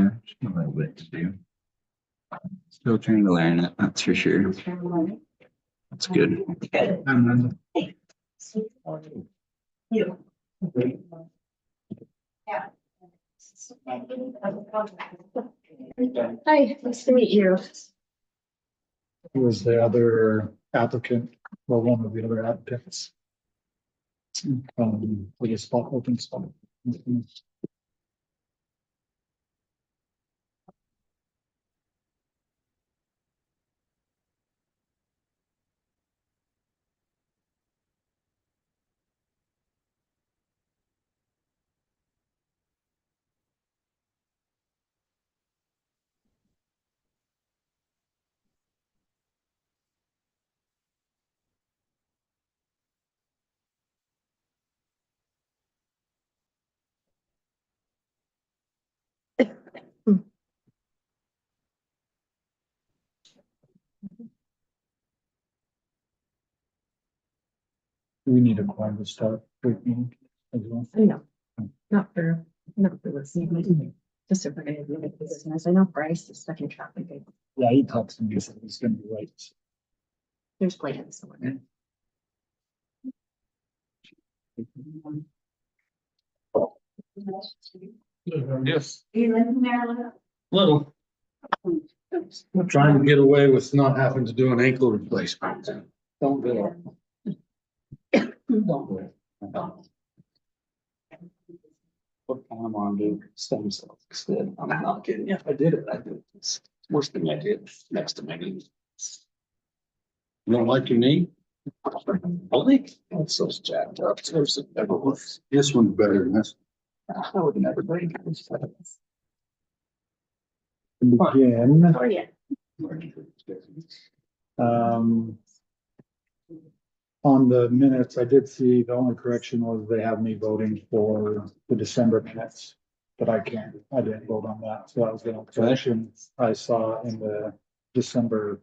Yeah, a little bit to do. Still trying to learn it, that's for sure. That's good. You. Hi, nice to meet you. Who was the other applicant, well, one of the other applicants? For the spot, open spot. We need a quorum to start. Quick meeting as well. No, not for this evening. Just if we're gonna do it business. I know Bryce is stuck in traffic. Yeah, he talks to me, so he's gonna be late. There's plans somewhere. Yes, You live in Maryland? little. I'm trying to get away with not having to do an ankle replacement. Don't do it. Don't do it. What time on do stem cells instead? I'm not kidding you. I did it. I did it. It's the worst thing I did next to my knee. You don't like your knee? Holy, I'm so jacked up. It's worse than it ever was. This one's better than this. I would never break it. Begin, Oh, yeah. um. On the minutes, I did see the only correction was they have me voting for the December minutes. But I didn't vote on that, so that was the only correction I saw in the December.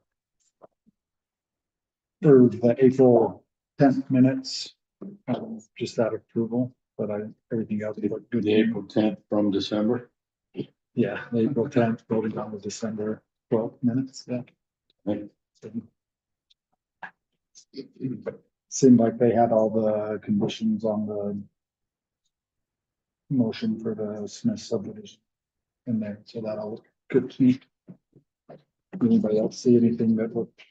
Or the April 10th minutes, just that approval, but everything else looked good. The April 10th from December. Yeah, the April 10th, voting on the December 12th minutes, yeah. Seemed like they had all the conditions on the motion for the Smith subdivision in there, so that all looked good to me. Anybody else see anything that looked?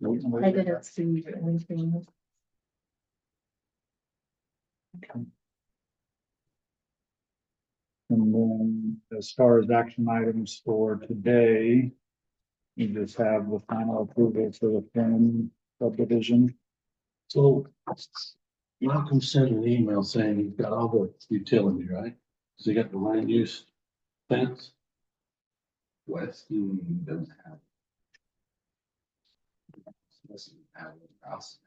I didn't see anything. And then as far as action items for today, you just have the final approval for the Finn subdivision. So Malcolm sent an email saying he's got all the utility, right? So he got the land use fence. Weston doesn't have. Doesn't have a house.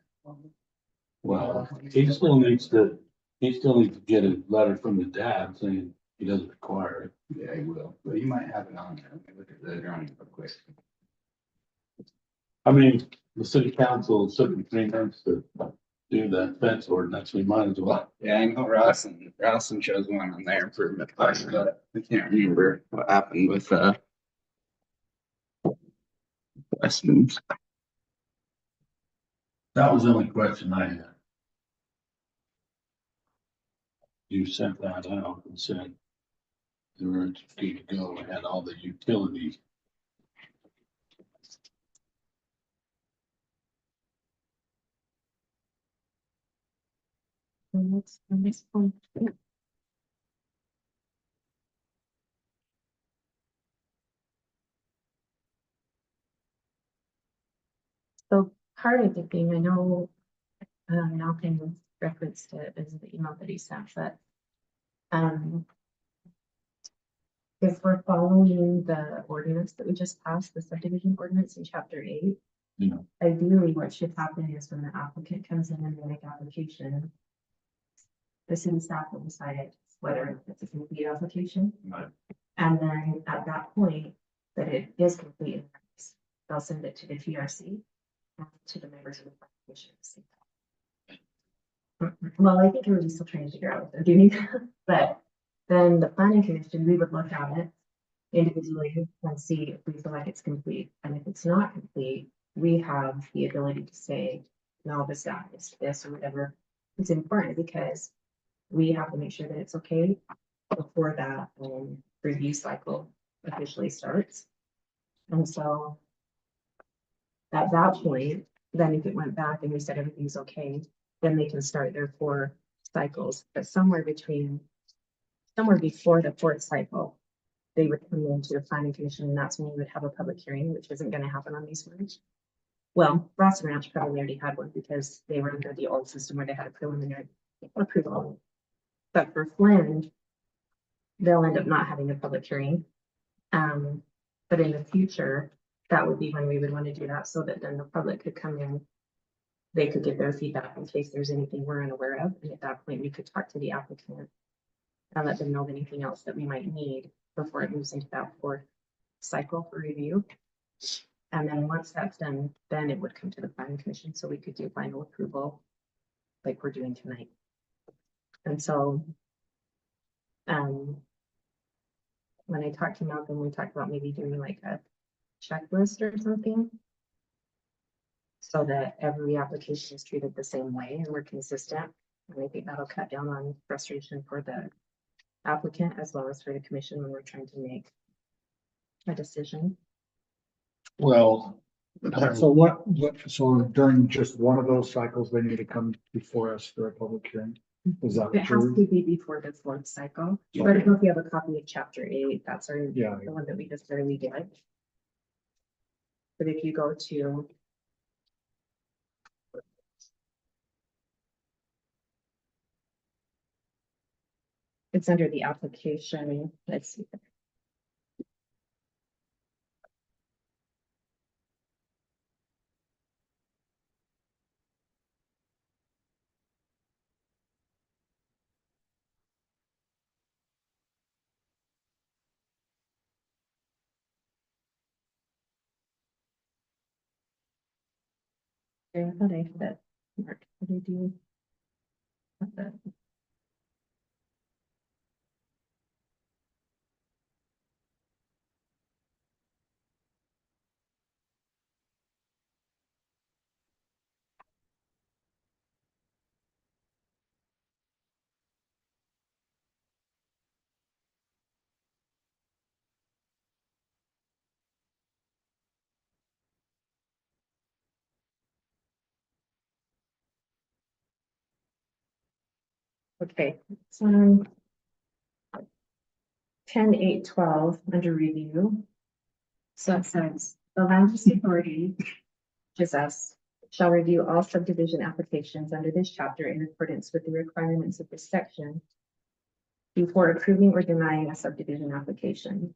Well, he still needs to get a letter from the dad saying he doesn't require it. Yeah, he will, but you might have it on there. Let me look at the drawing real quick. I mean, the city council took 3 months to do that fence ordinance, we might as well. Yeah, I know Rawson chose one on their improvement plan, but I can't remember what happened with Weston's. That was the only question I had. You sent that out and said they were good to go, and had all the utilities. That's the next one. Yeah. So part of it being, I know, Malcolm referenced it in the email that he sent, but, if we're following the ordinance that we just passed, the subdivision ordinance in chapter 8, Yeah. ideally what should happen is when the applicant comes in and they make application, the city staff will decide whether it's a complete application. Right. And then at that point, that it is complete, they'll send it to the TRC and to the members of the planning commission. Well, I think we're just still trying to figure out what they're doing, but Then the planning commission, we would look at it individually and see if we feel like it's complete. And if it's not complete, we have the ability to say, no, the staff is this or whatever. It's important because we have to make sure that it's okay before that review cycle officially starts. And so at that point, then if it went back and we said everything's okay, then they can start their 4 cycles. But somewhere before the 4th cycle, they would come into the planning commission, and that's when we would have a public hearing, which isn't gonna happen on these ones. Well, Ross Ranch probably already had one because they were under the old system where they had a preliminary approval. But for Flynn, they'll end up not having a public hearing. But in the future, that would be when we would want to do that so that then the public could come in. They could give their feedback in case there's anything we're unaware of. And at that point, we could talk to the applicant and let them know of anything else that we might need before it moves into that 4th cycle for review. And then once that's done, then it would come to the planning commission so we could do final approval like we're doing tonight. And so when I talked to Malcolm, we talked about maybe doing like a checklist or something so that every application is treated the same way and we're consistent. And I think that'll cut down on frustration for the applicant as well as for the commission when we're trying to make a decision. Well, So so during just one of those cycles, they need to come before us for a public hearing? Is that It has true? to be before the 4th cycle, but I don't know if you have a copy of chapter 8, that's our, Yeah. the one that we just barely did. But if you go to it's under the application, let's see. I thought I had it marked. What did I do? With the- Okay, so 10.8.12 under review. So it says the land use authority, which is us, shall review all subdivision applications under this chapter in accordance with the requirements of this section before approving or denying a subdivision application.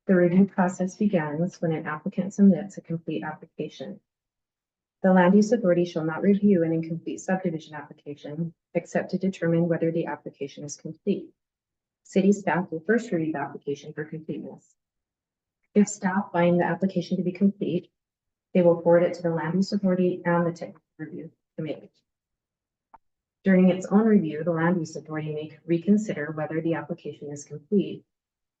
The review process begins when an applicant submits a complete application. The land use authority shall not review an incomplete subdivision application except to determine whether the application is complete. City staff will first review the application for completeness. If staff find the application to be complete, they will forward it to the land use authority and the technical review committee. During its own review, the land use authority may reconsider whether the application is complete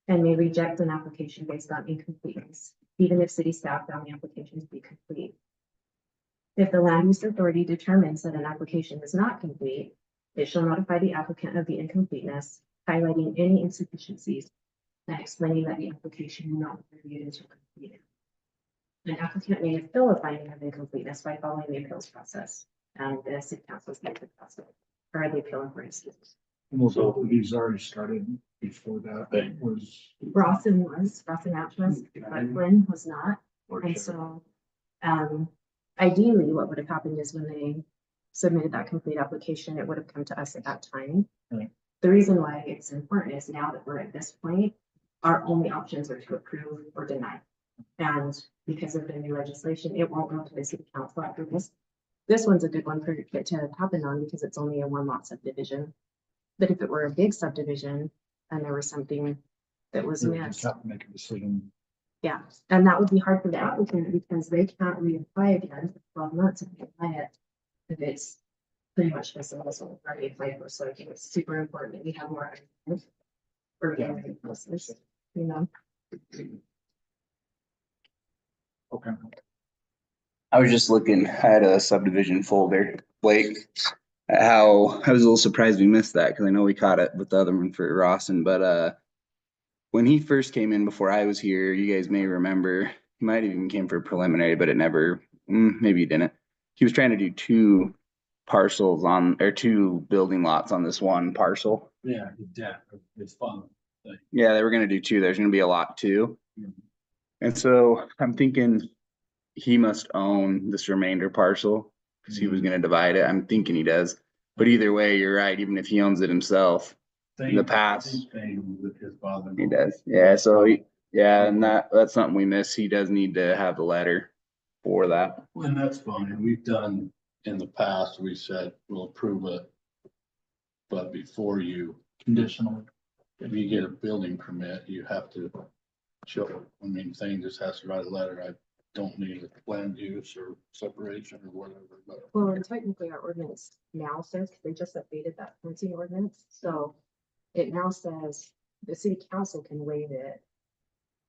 and may reject an application based on incompleteness, even if city staff found the application to be complete. If the land use authority determines that an application is not complete, it shall notify the applicant of the incompleteness, highlighting any insufficiencies and explaining that the application will not be reviewed until completed. An applicant may appeal a finding of incompleteness by following the appeals process, and the city council's the process or the appeal for instance. Most of these already started before that was. Ross and Match was, but Flynn was not. And so, ideally, what would have happened is when they submitted that complete application, it would have come to us at that time. Right. The reason why it's important is now that we're at this point, our only options are to approve or deny. And because of the new legislation, it won't go to the city council after this. This one's a good one for it to happen on because it's only a 1-lot subdivision. But if it were a big subdivision and there was something that was We just missed, have to make a decision. yeah, and that would be hard for the applicant because they can't reapply again for 12 months if they apply it. If it's pretty much missing this one already applied for, so I think it's super important that we have more. For Yeah. any houses, you know, Okay. I was just looking, I had a subdivision folder, Blake. How, I was a little surprised we missed that, cause I know we caught it with the other one for Rawson, but when he first came in before I was here, you guys may remember, he might have even came for preliminary, but it never, maybe he didn't. He was trying to do two parcels on, or two building lots on this one parcel. Yeah, yeah, it's fun. Yeah, they were gonna do two. There's gonna be a lot too. And so I'm thinking he must own this remainder parcel because he was gonna divide it. I'm thinking he does. But either way, you're right. Even if he owns it himself, in the past, With his father. he does. Yeah, so yeah, and that's something we miss. He does need to have the letter for that. And that's fine. We've done, in the past, we said we'll approve it. But before you, Conditional. if you get a building permit, you have to show, I mean, Thane just has to write a letter. I don't need a land use or separation or whatever, but. well, and technically our ordinance now says, 'cause they just updated that fencing ordinance, so. It now says the city council can waive it.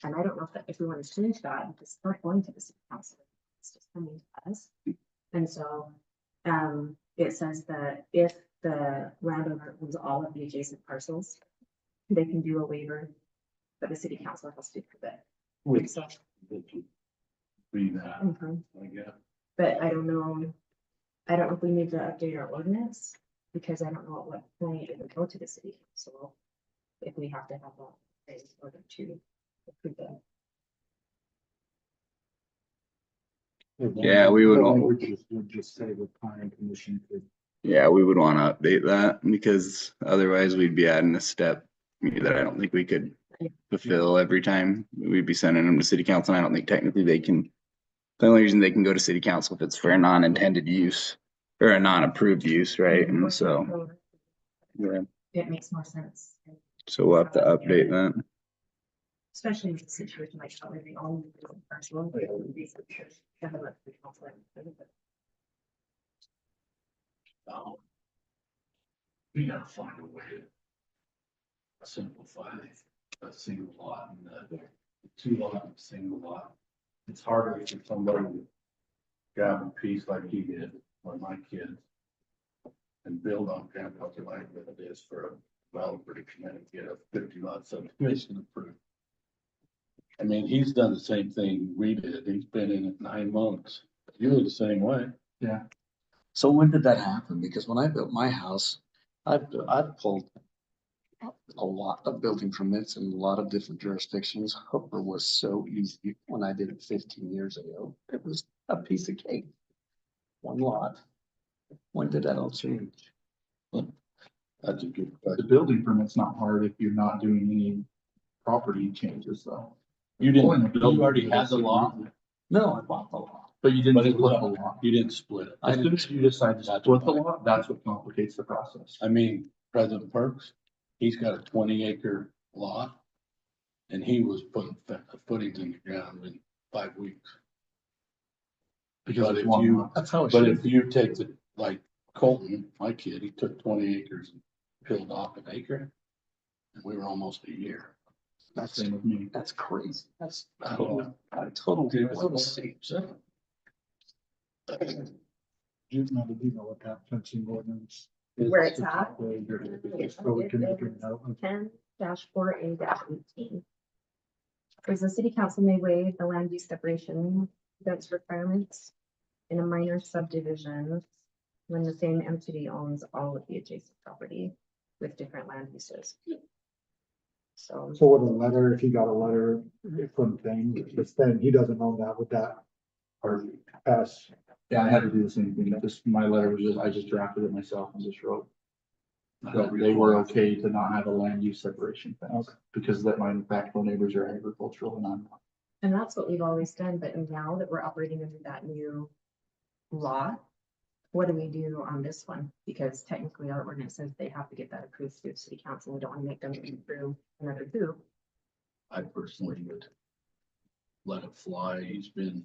And I don't know if we want to change that, because it's not going to the city council, it's just coming to us. And so, it says that if the landowner owns all of the adjacent parcels, they can do a waiver, but the city council has to approve it. And so, Be that, mhm. I guess. But I don't know if we need to update our ordinance, because I don't know at what point it would go to the city council. If we have to have a in order to approve it. Yeah, we would- Would just say the planning commission could. Yeah, we would want to update that because otherwise we'd be adding a step that I don't think we could fulfill every time. We'd be sending them to city council. And I don't think technically they can. The only reason they can go to city council if it's for a non-intended use or a non-approved use, right? And so, yeah, It makes more sense. so we'll have to update that. Especially in a situation like how they own the parcel. Have a look at the council. So, we gotta find a way to simplify a single lot and the two lot and single lot. It's harder for somebody to grab a piece like he did, or my kids, and build on grandfather land than it is for a developer to come in and get a 50 lot subdivision approved. I mean, he's done the same thing we did. He's been in it 9 months. You were the same way. Yeah. So when did that happen? Because when I built my house, I've pulled a lot of building permits in a lot of different jurisdictions. Hooper was so easy when I did it 15 years ago. It was a piece of cake. One lot. When did that all change? That's a good The question. building permit's not hard if you're not doing any property changes though. You didn't, you already had the lot, No, I bought the lot. But you didn't but it split the was, lot. you didn't split it. As soon as you decide to split the lot, that's what complicates the process. I mean, President Perks, he's got a 20 acre lot. And he was putting footings in the ground in 5 weeks. Because But it's if one you, lot. That's how it but should if be. you take the, like Colton, my kid, he took 20 acres and peeled off an acre. And we were almost a year. That's, Same with me. that's crazy. That's, Yeah. I totally. It was the same. You know, you know what that fencing ordinance is. Where it's at? So we can make a note. 10-4A-18. Whereas the city council may waive the land use separation fence requirements in a minor subdivision when the same entity owns all of the adjacent property with different land uses. So, So with a letter, if he got a letter from Thane, if then he doesn't own that, would that? Or pass? Yeah, I had to do the same thing. Just, my letter was just, I just drafted it myself and just wrote. That they were okay to not have a land use separation fence, because that my back door neighbors are agricultural and I'm not. and that's what we've always done, but now that we're operating under that new law, what do we do on this one? Because technically our ordinance says they have to get that approved through the city council. We don't want to make them go through another hoop. I personally would let it fly. He's been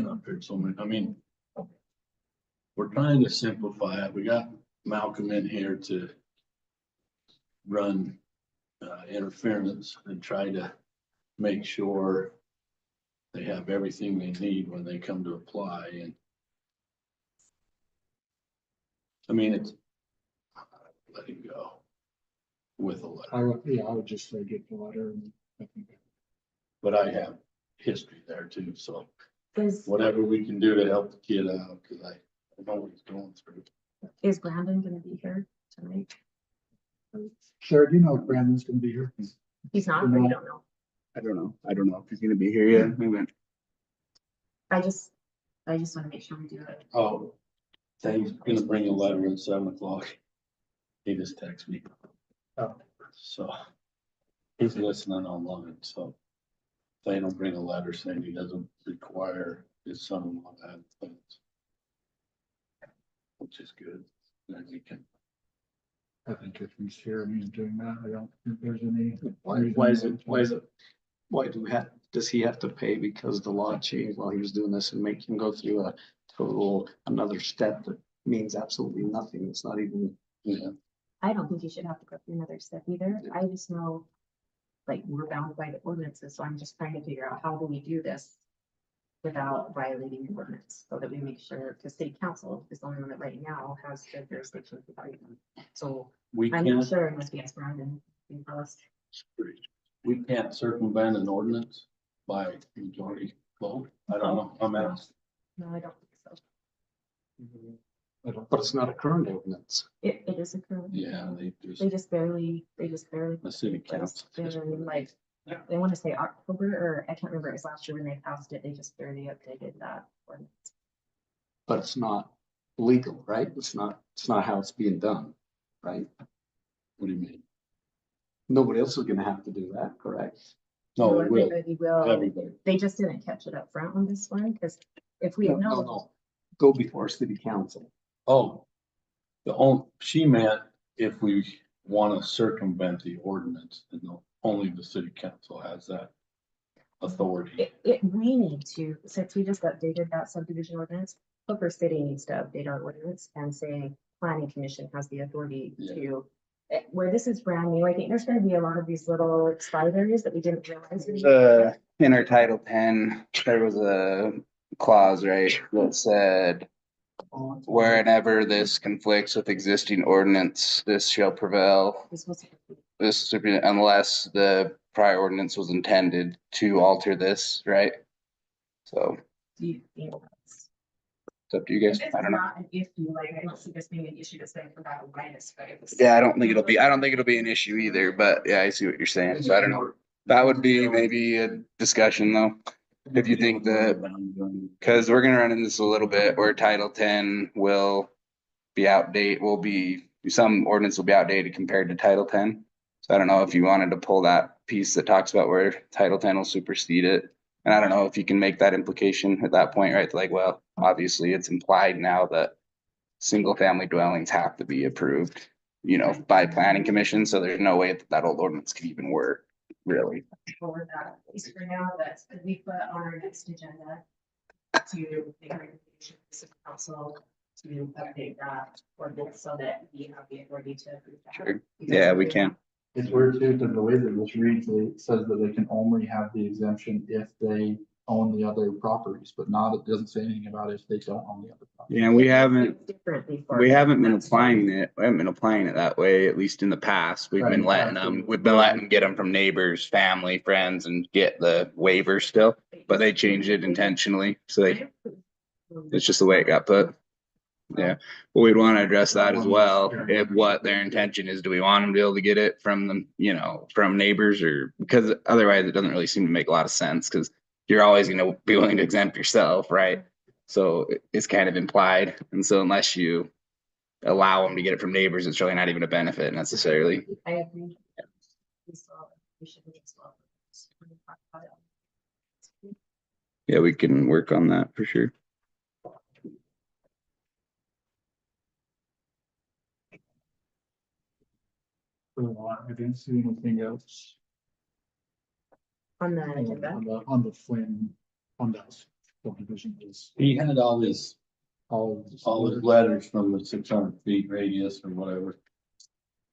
up here so many, I mean, we're trying to simplify it. We got Malcolm in here to run interference and try to make sure they have everything they need when they come to apply and I mean, it's let it go with a letter, I would just say get the letter and I think. but I have history there too, so Is, whatever we can do to help the kid out, cause I know what he's going through. is Brandon gonna be here tonight? Sure, do you know if Brandon's gonna be here? He's not, or you don't know? I don't know. I don't know if he's gonna be here yet. Maybe. I just wanna make sure we do it. Oh, he's gonna bring a letter at 7 o'clock. He just texted me. Oh. So he's listening online, so they don't bring a letter saying he doesn't require his son-in-law to have things. Which is good. Then we can, I think if he's here and he's doing that, I don't think there's any. Why does he have to pay because the law changed while he was doing this and make him go through a total, another step that means absolutely nothing. It's not even, yeah, I don't think you should have to go through another step either. I just know, like, we're bound by the ordinances, so I'm just trying to figure out how do we do this without violating the ordinance, so that we make sure, because city council is the only one that right now has the jurisdiction to fight them. So we I'm not can't, sure unless we ask Brandon. to tell us. we can't circumvent an ordinance by majority vote. I don't know. I'm asking. No, I don't think so. I don't. but it's not a current ordinance. It is a current. Yeah, They just barely. the city council. In like, they want to say October, or I can't remember, it was last year when they passed it, they just barely updated that ordinance. But it's not legal, right? It's not how it's being done, right? What do you mean? Nobody else is gonna have to do that, correct? No, it will. Everybody will. Everybody. They just didn't catch it up front on this one, because if we had known. No. Go before city council. Oh, she meant if we want to circumvent the ordinance, then only the city council has that authority. We need to, since we just updated that subdivision ordinance, Hooper City needs to update our ordinance and say planning commission has the authority Yeah. to. Where this is brand new, I think there's gonna be a lot of these little expired areas that we didn't realize. In our Title 10, there was a clause, right, that said, wherever this conflicts with existing ordinance, this shall prevail. This was- This should be unless the prior ordinance was intended to alter this, right? So do you think that's- it's up to you guys. If it's I don't know. not an issue, like, I don't see this being an issue to say for that minus, but it was. Yeah, I don't think it'll be an issue either, but yeah, I see what you're saying. So I don't know. That would be maybe a discussion though. If you think that, cause we're gonna run into this a little bit where Title 10 will be some ordinance will be outdated compared to Title 10. So I don't know if you wanted to pull that piece that talks about where Title 10 will supersede it. And I don't know if you can make that implication at that point, right? Like, well, obviously it's implied now that single family dwellings have to be approved, by planning commission. So there's no way that old ordinance could even work, really. For that, at least for now, that's what we put on our next agenda to make a recommendation to the city council to update that ordinance so that we have the authority to approve that. Sure. Because Yeah, we can. It's weird too, because the way that this reads, it says that they can only have the exemption if they own the other properties, but it doesn't say anything about if they don't own the other properties. Yeah, we haven't Differently for. been That's applying it. We haven't been applying it that way, at least in the past. We've been Right. we've been letting them get them from neighbors, family, friends and get the waiver still, but they changed it intentionally. So it's just the way it got put. Yeah, well, we'd want to address that as well. If what their intention is, do we want them to be able to get it from them, from neighbors, or because otherwise it doesn't really seem to make a lot of sense because you're always going to be willing to exempt yourself, right? So it's kind of implied. And so unless you allow them to get it from neighbors, it's really not even a benefit necessarily. I agree. We should as well. Yeah, we can work on that for sure. I didn't see anything else On the agenda. on the Flynn, on that subdivision is He had all his all. letters from the 600 feet radius or whatever.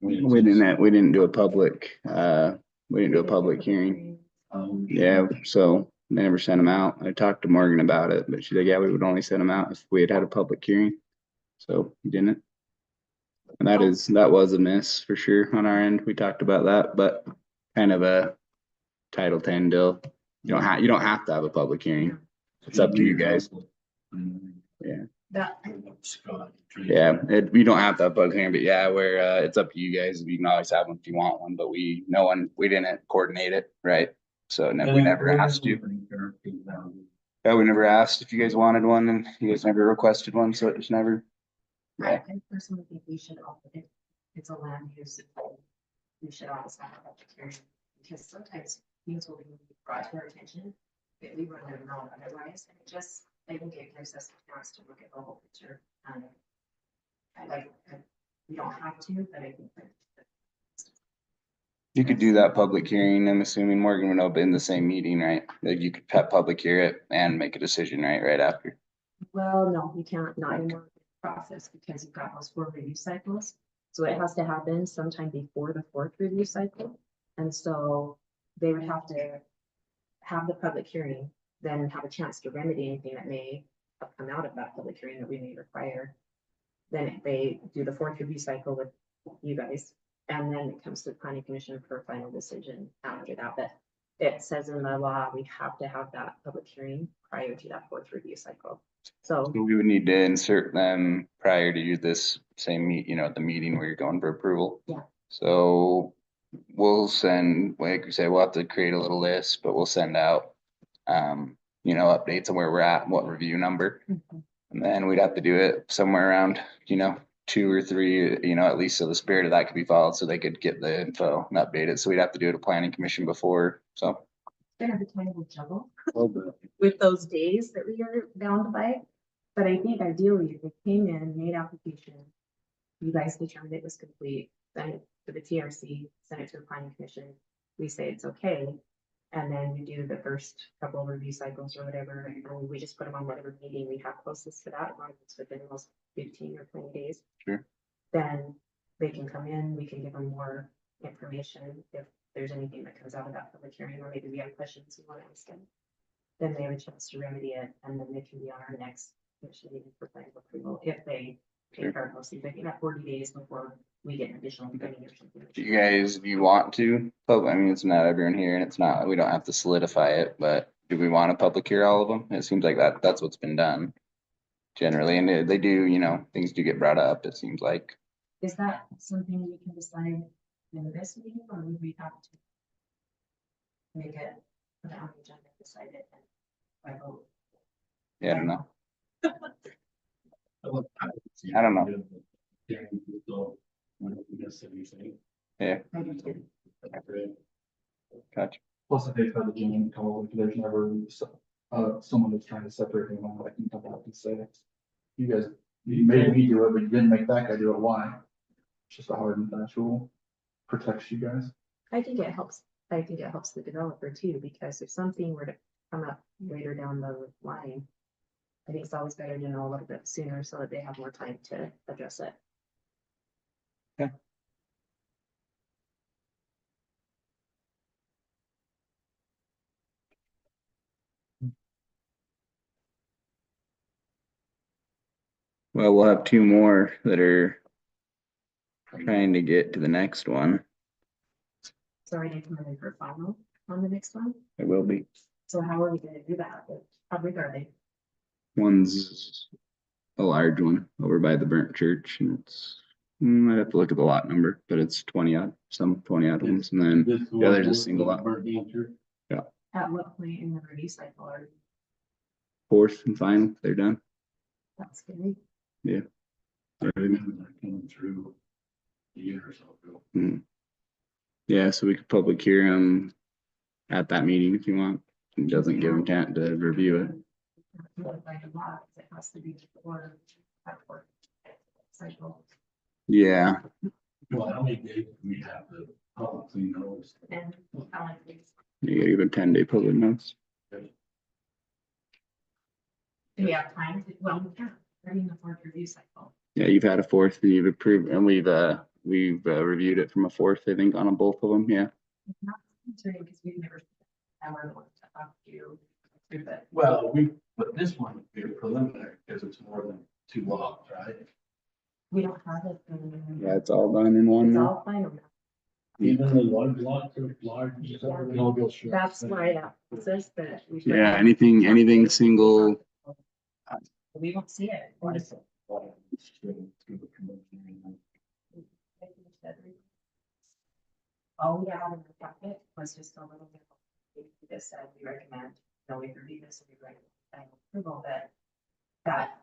We didn't do a public, we didn't do a public hearing. Yeah, so they never sent them out. I talked to Morgan about it, but she's like, yeah, we would only send them out if we had had a public hearing. So we didn't. And that was a miss for sure on our end. We talked about that, but kind of a Title 10 deal. You don't have to have a public hearing. It's up to you guys. That, Yeah, you don't have to have a public hearing, but yeah, it's up to you guys. You can always have one if you want one, but we didn't coordinate it, right? So we never asked you. Yeah, we never asked if you guys wanted one, and you guys never requested one, so it just never. I personally think we should offer it. It's a land use. We should always have a public hearing, because sometimes things will be brought to our attention that we wouldn't have known otherwise, and I think it gives us a chance to look at the whole picture. We don't have to, but I think that. You could do that public hearing. I'm assuming Morgan would open the same meeting, right? Like you could public hear it and make a decision, right after. Well, no, you can't, not anymore process, because you've got those 4 review cycles. So it has to happen sometime before the 4th review cycle. And so they would have to have the public hearing, then have a chance to remedy anything that may have come out of that public hearing that we may require. Then they do the 4th review cycle with you guys, and then it comes to the planning commission for a final decision after that. But it says in the law, we have to have that public hearing prior to that 4th review cycle. So We would need to insert them prior to this same the meeting where you're going for approval. Yeah. So we'll send, like we say, we'll have to create a little list, but we'll send out, updates on where we're at, what review number. And then we'd have to do it somewhere around, 2 or 3, at least so the spirit of that could be followed, so they could get the info and update it. So we'd have to do it at planning commission before, so. been a time of juggle with those days that we are bound by. But I think ideally, if they came in, made application, you guys determined it was complete, send it to the TRC, send it to the planning commission, we say it's okay. And then we do the first couple of review cycles or whatever, and we just put them on whatever meeting we have closest to that, as long as it's within those 15 or 20 days. Sure. Then they can come in, we can give them more information if there's anything that comes out of that public hearing, or maybe we have questions we want to ask them. Then they have a chance to remedy it, and then they can be on our next commission meeting for final approval if they take our posting. They got 40 days before we get an additional training or something. Do you want to, I mean, it's not everyone here and we don't have to solidify it, but do we want to public hear all of them? It seems like that's what's been done generally, and they do, things do get brought up, it seems like. Is that something we can decide in this meeting, or would we have to make it put it on the agenda, decide it by vote? Yeah, I don't know. I don't know. Yeah. I do too. Gotcha. Plus, if they've had the genuine call, there's never someone that's trying to separate them, I can come back and say, you guys, you made me do it, but you didn't make that guy do it, why? It's just a hard and fast rule, protects you guys. I think it helps. I think it helps the developer too, because if something were to come up later down the line, I think it's always better to know a little bit sooner so that they have more time to address it. Well, we'll have 2 more that are trying to get to the next one. So are you coming for final on the next one? It will be. So how are we gonna do that? How big are they? One's a large one over by the burnt church, and I'd have to look at the lot number, but it's 20 odd ones, and then the other's a single lot. At what point in the review cycle are you? 4th and final, they're done. That's scary. I remember that coming through a year or so ago. Yeah, so we could public hear them at that meeting if you want. It doesn't give them time to review it. By the law, it has to be before that work cycle. Yeah, Well, how many days do we have to publicly notice? And how like these, you gotta give a 10-day public notice. do we have time to, well, we can't, I mean, the 4th review cycle. Yeah, you've had a 4th and you've approved, and we've We've reviewed it from a fourth, I think, on both of them, yeah. Not concerning because we've never, ever wanted to have you approve it. Well, but this one would be preliminary because it's more than 2 lots, right? We don't have it. Yeah, it's all done in one It's now. all final. Even the large lots are large. No, go sure. That's why that says that. we should- Yeah, anything single, We won't see it. What is it? All we had in the packet was just a little bit. We just said we recommend, no, we review this, and we recommend final approval that. That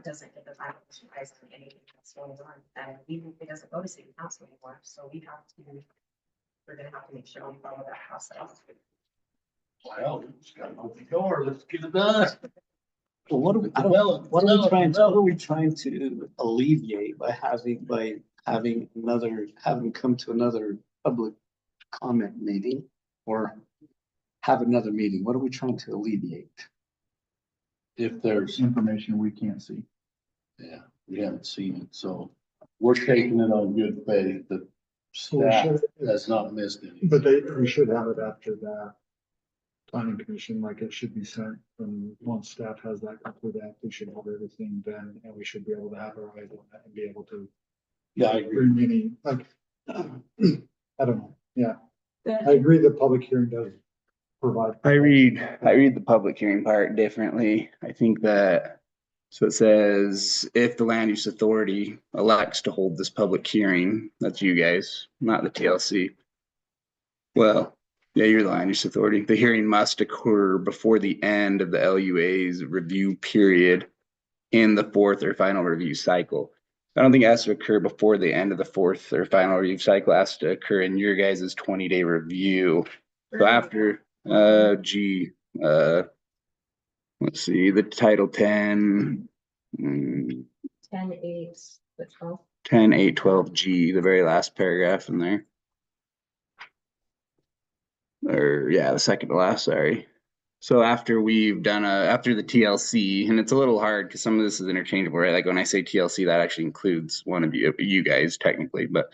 doesn't get the final eyes on anything that's going on, and even if it doesn't go to city council anymore, so we have to. We're gonna have to make sure we follow that process. Well, we just gotta open the door, let's get it done. Well, what are we, what are we trying to alleviate by having having come to another public comment meeting? Or have another meeting? What are we trying to alleviate? If there's, Information we can't see. yeah, we haven't seen it, so we're taking it on good faith that We staff should- has not missed any. But we should have it after that. Planning commission, like it should be sent, and once staff has that complete act, we should have everything done, and we should be able to have our eyes on that and be able to Yeah, I agree. bring any, like, I don't know, yeah, I agree the public hearing does provide. I read the public hearing part differently. I think that, so it says, if the land use authority elects to hold this public hearing, that's you guys, not the TLC. Well, yeah, you're the land use authority. The hearing must occur before the end of the LUA's review period in the fourth or final review cycle. I don't think it has to occur before the end of the fourth or final review cycle. It has to occur in your guys' 20-day review. So after, let's see, the title 10, 10-8, but 12. 10.8.12G, the very last paragraph in there. Or yeah, the second to last, sorry. So after we've done after the TLC, and it's a little hard because some of this is interchangeable, right? Like when I say TLC, that actually includes one of you guys technically, but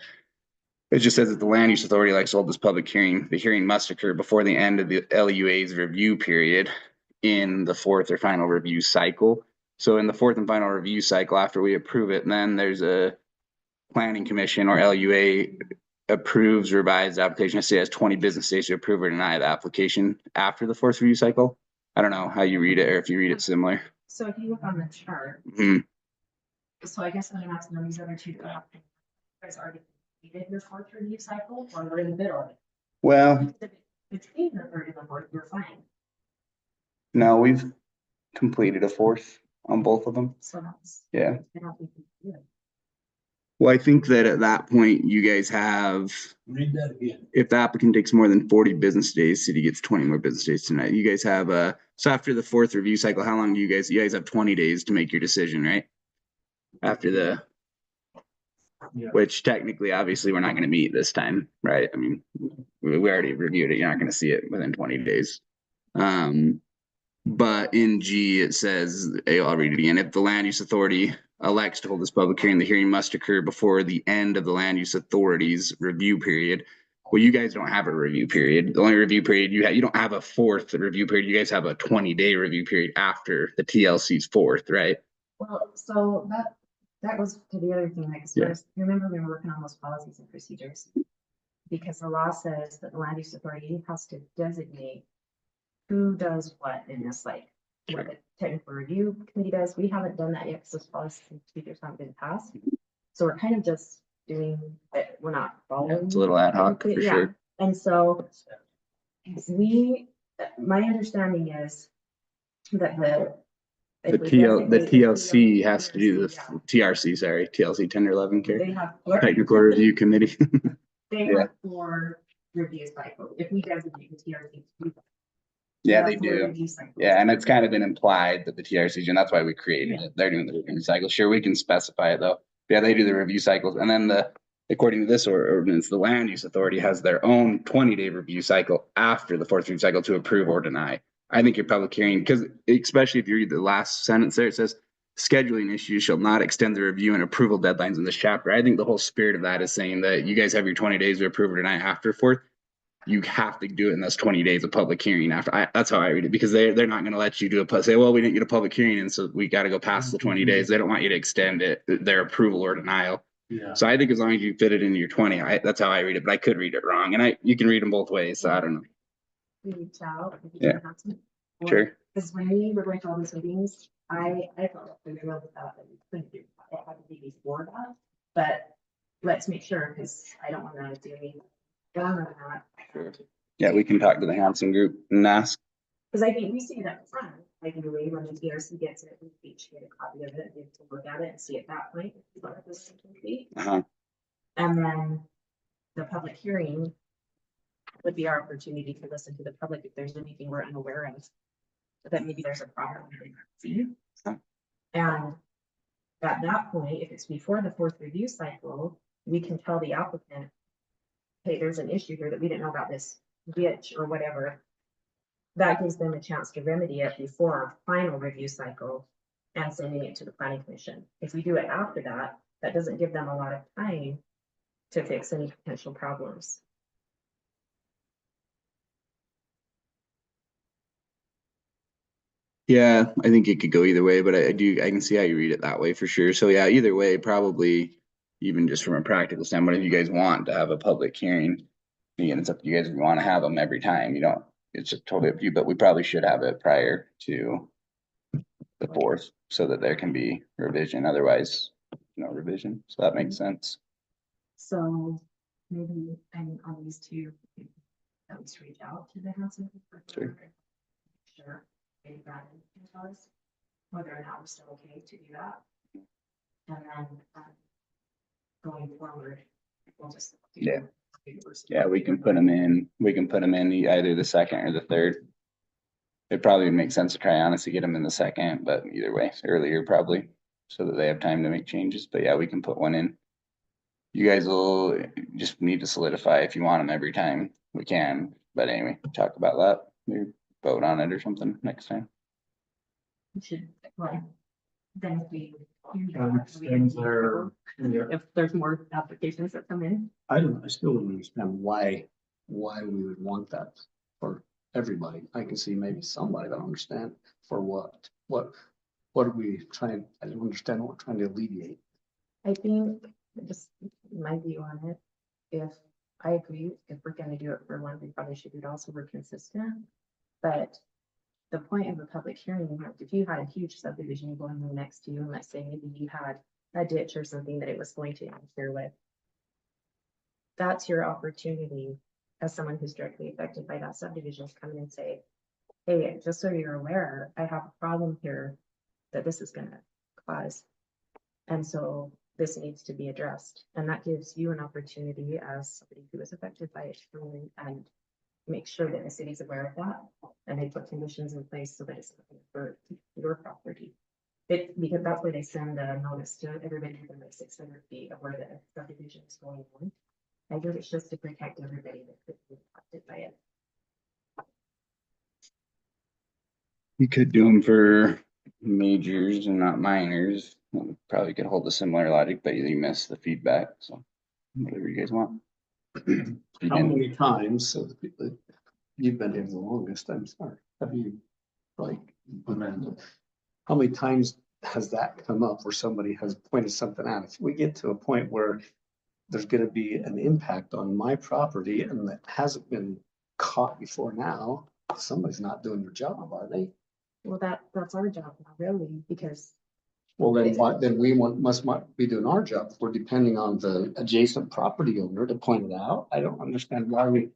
it just says that the land use authority likes to hold this public hearing. The hearing must occur before the end of the LUA's review period in the fourth or final review cycle. So in the fourth and final review cycle, after we approve it, then there's a planning commission or LUA approves revised application. I say it has 20 business days to approve or deny the application after the fourth review cycle. I don't know how you read it or if you read it similar. So if you look on the chart, Mhm. so I guess what I'm asking, these other two, you guys already completed your fourth review cycle, or we're in the middle of it? Well, If it's either third and the fourth, you're fine. no, we've completed a fourth on both of them. So that's. Yeah. I don't think we do. Well, I think that at that point, you guys have, Read that again. if the applicant takes more than 40 business days, city gets 20 more business days tonight. You guys have so after the fourth review cycle, how long do you guys have 20 days to make your decision, right? After the, Yeah. which technically, obviously, we're not going to meet this time, right? I mean, we already reviewed it. You're not going to see it within 20 days. But in G, it says, I'll read it again. If the land use authority elects to hold this public hearing, the hearing must occur before the end of the land use authority's review period. Well, you guys don't have a review period. The only review period you don't have a fourth review period. You guys have a 20-day review period after the TLC's fourth, right? Well, so that goes to the other thing, like, as far as, remember we were working on those policies and procedures? Because the law says that the land use authority has to designate who does what in this, like, what the technical review committee does. We haven't done that yet, because those policies and procedures haven't been passed. So we're kind of just doing it, we're not following. It's a little ad hoc for Yeah. sure. And so my understanding is that The if we TLC has to do the yeah, TRC, sorry, TLC 10 or 11 care. They have. Technical Review Committee. They Yeah. have 4 review cycles. If we designate the TRC. Yeah, they do. Yeah, and it's kind of been implied that the TRC, and that's why we created it. They're doing the review cycle. Sure, we can specify it though. Yeah, they do the review cycles. And then according to this ordinance, the land use authority has their own 20-day review cycle after the fourth review cycle to approve or deny. I think your public hearing, because especially if you read the last sentence there, it says scheduling issues shall not extend the review and approval deadlines in this chapter. I think the whole spirit of that is saying that you guys have your 20 days to approve it tonight after 4th. You have to do it in those 20 days of public hearing after. That's how I read it, because they're not going to let you do say, well, we didn't get a public hearing, and so we got to go past the 20 days. They don't want you to extend it, their approval or denial. Yeah. So I think as long as you fit it into your 20, that's how I read it, but I could read it wrong, and you can read them both ways. So I don't know. We reach out. Yeah. Sure. Because when we were going to all these meetings, I felt like we were with that, we couldn't do that. It had to be before that, but let's make sure, because I don't want to do anything wrong or not. Sure. Yeah, we can talk to the Hanson group and ask. Because I think we see that front, like in the way when the TRC gets it, we each get a copy of it, we have to look at it and see at that point. What it was complete. Uh-huh. And then the public hearing would be our opportunity to listen to the public if there's anything we're unaware of. That maybe there's a problem. And at that point, if it's before the 4th review cycle, we can tell the applicant, hey, there's an issue here that we didn't know about, this ditch or whatever. That gives them a chance to remedy it before our final review cycle and sending it to the planning commission. If we do it after that, that doesn't give them a lot of time to fix any potential problems. Yeah, I think it could go either way, but I can see how you read it that way for sure. So yeah, either way, probably even just from a practical standpoint, if you guys want to have a public hearing, again, it's up to you guys if you want to have them every time. You don't, it's just totally up to you, but we probably should have it prior to the 4th so that there can be revision. Otherwise, no revision. So that makes sense. So maybe on these two, at least reach out to the Hanson. Sure. Sure. Maybe that is whether or not we're still okay to do that. And then going forward, we'll just. Yeah. Yeah, we can put them in. We can put them in either the 2nd or the 3rd. It probably would make sense to try honestly get them in the 2nd, but either way, earlier probably, so that they have time to make changes. But yeah, we can put one in. You guys will just need to solidify if you want them every time. We can, but anyway, talk about that. Maybe vote on it or something next time. We should, well, then we. Extends their, yeah. If there's more applications that come in. I still don't understand why we would want that for everybody. I can see maybe somebody, but I don't understand for what are we trying, I don't understand what we're trying to alleviate. I think, just my view on it, if I agree, if we're gonna do it for one, we probably should do it also, we're consistent. But the point of a public hearing, if you had a huge subdivision going on next to you, and let's say maybe you had a ditch or something that it was going to interfere with. That's your opportunity as someone who's directly affected by that subdivision to come in and say, hey, just so you're aware, I have a problem here that this is gonna cause. And so this needs to be addressed. And that gives you an opportunity as somebody who is affected by it to go in and make sure that the city's aware of that. And they put conditions in place so that it's not for your property. Because that's where they send a notice to everybody within like 600 feet of where the subdivision is going on. I guess it's just to protect everybody that could be affected by it. You could do them for majors and not minors. Probably could hold a similar logic, but you miss the feedback. So whatever you guys want. How many times, so the people, you've been here the longest, I'm sorry, have you, like, how many times has that come up where somebody has pointed something out? If we get to a point where there's gonna be an impact on my property and that hasn't been caught before now, somebody's not doing their job, are they? Well, that's our job now, really, because Well, then we must be doing our job. We're depending on the adjacent property owner to point it out. I don't understand why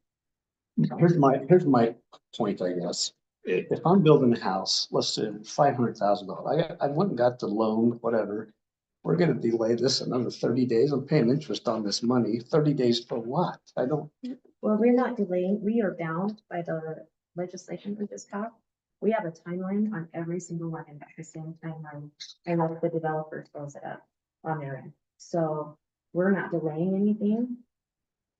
here's my point, I guess. If I'm building a house, let's say $500,000, I went and got the loan, whatever. We're gonna delay this another 30 days. I'm paying interest on this money. 30 days for what? I don't. well, we're not delaying, we are bound by the legislation we just passed. We have a timeline on every single one and the same timeline, and let the developer throws it up on their end. So we're not delaying anything.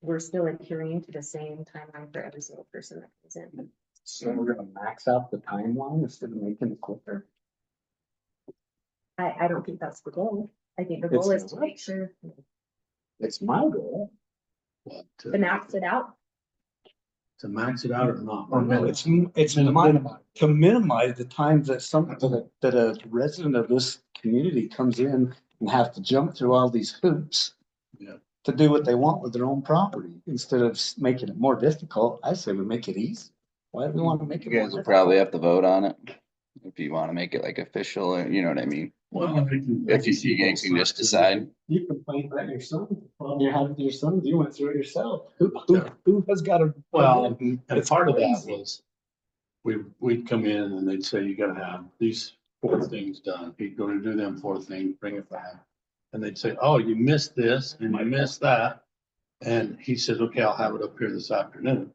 We're still adhering to the same timeline for every single person that comes in. So we're gonna max out the timeline instead of making it quicker. I don't think that's the goal. I think the goal is to make sure It's my goal. But, to max it out. to max it out or not. It's to minimize the times that a resident of this community comes in and have to jump through all these hoops. Yeah. To do what they want with their own property, instead of making it more difficult, I say we make it easy. Why do we want to make You it more guys will difficult? probably have to vote on it. If you wanna make it like official, you know what I mean? Well, If you guys can just decide. You complain about your son, the problem you're having with your son, you went through it yourself. Who has got a? Well, and It's part of that crazy. was, we'd come in and they'd say, you gotta have these 4 things done. He'd go to do them 4 things, bring it back. And they'd say, oh, you missed this and you missed that. And he says, okay, I'll have it up here this afternoon.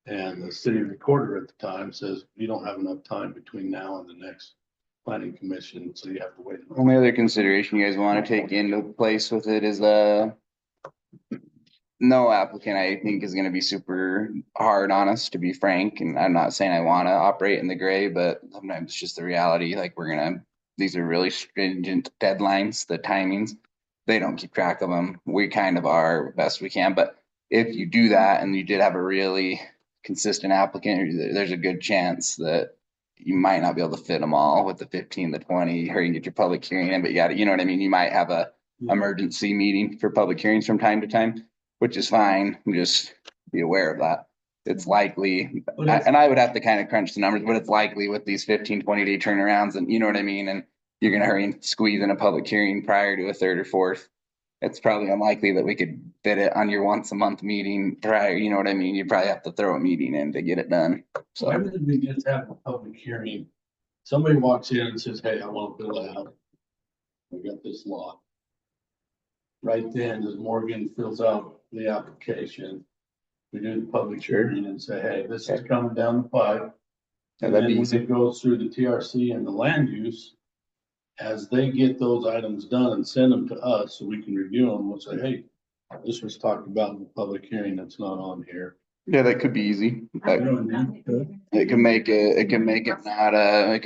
And the city recorder at the time says, you don't have enough time between now and the next planning commission, so you have to wait. Only other consideration you guys wanna take into place with it is, no applicant, I think, is gonna be super hard on us, to be frank, and I'm not saying I wanna operate in the gray, but sometimes it's just the reality, like, these are really stringent deadlines, the timings. They don't keep track of them. We kind of are best we can, but if you do that and you did have a really consistent applicant, there's a good chance that you might not be able to fit them all with the 15, the 20, or you can get your public hearing in, but you know what I mean? You might have a emergency meeting for public hearings from time to time, which is fine. Just be aware of that. It's likely, and I would have to kind of crunch the numbers, but it's likely with these 15, 20-day turnarounds, and you know what I mean? And you're gonna hurry and squeeze in a public hearing prior to a 3rd or 4th. It's probably unlikely that we could fit it on your once a month meeting prior, you know what I mean? You probably have to throw a meeting in to get it done. So why did we just have a public hearing? Somebody walks in and says, hey, I want to build a house. We got this lot. Right then, as Morgan fills out the application, we do the public hearing and say, hey, this is coming down the pipe. Yeah, And that'd then be when easy. it goes through the TRC and the land use, as they get those items done and send them to us so we can review them, we'll say, hey, this was talked about in the public hearing that's not on here. Yeah, that could be easy. I That- think that would be- It can